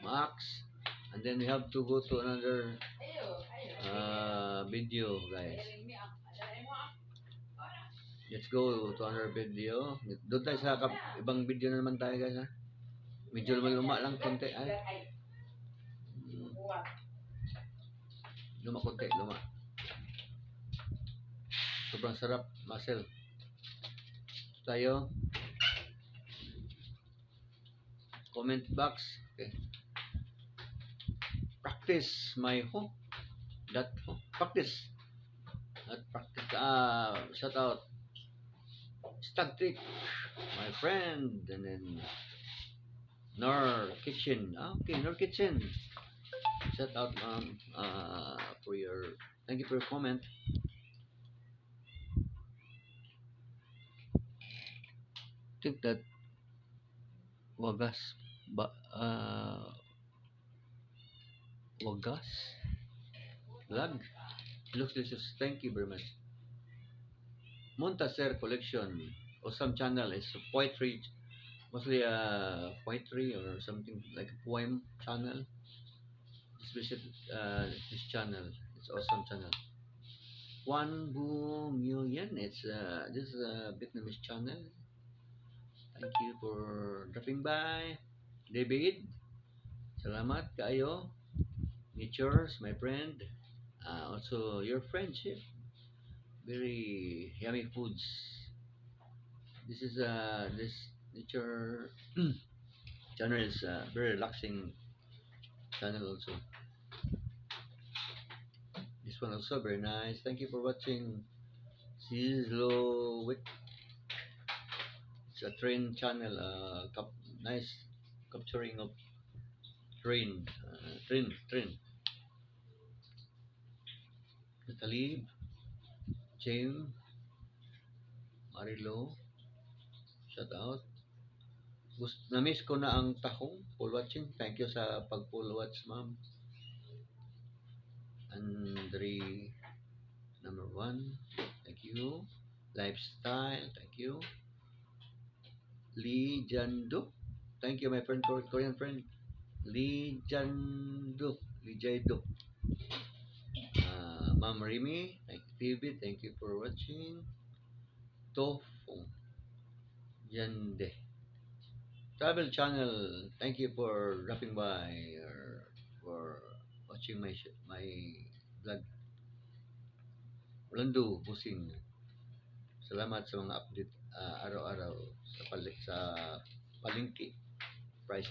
Max. And then we have to go to another video, guys. Let's go to another video. Doon tayo sa ibang video na naman tayo, guys, ha. Medyo luma lang konti, ay. Luma konti, luma. Sobrang sarap, Marcel. Tayo. Comment box. Okay. Practice my hope. That hope. Practice. That practice. Shout out. Stag Trick, my friend. And then Nor Kitchen. Okay, Nor Kitchen. Shout out, for your. Thank you for your comment. I think that Wagas Wagas Vlog looks delicious. Thank you very much. Montaser Collection, awesome channel. It's a poetry, mostly poetry or something like a poem channel. Just visit this channel. It's awesome channel. One Boom Million. It's this is a Vietnamese channel. Thank you for dropping by, David. Salamat kayo. Natures, my friend. Also your friendship. Very yummy foods. This is this nature channel is very relaxing channel also. This one also very nice. Thank you for watching. Sizzlo with it's a train channel. Nice capturing of train. Train. Talib, James, Marilo. Shout out. Na-miss ko na ang tahong full watching. Thank you sa pag-full watch, ma'am. Andre number 1. Thank you. Lifestyle. Thank you. Lee Jando. Thank you, my friend, Korean friend. Lee Jando. Lee Jado. Ma'am Remy. Thank you, Phoebe. Thank you for watching. Tofu. Yande. Travel channel. Thank you for dropping by or for watching my vlog. Orlando Busing. Salamat sa mga update araw-araw sa palengke. Price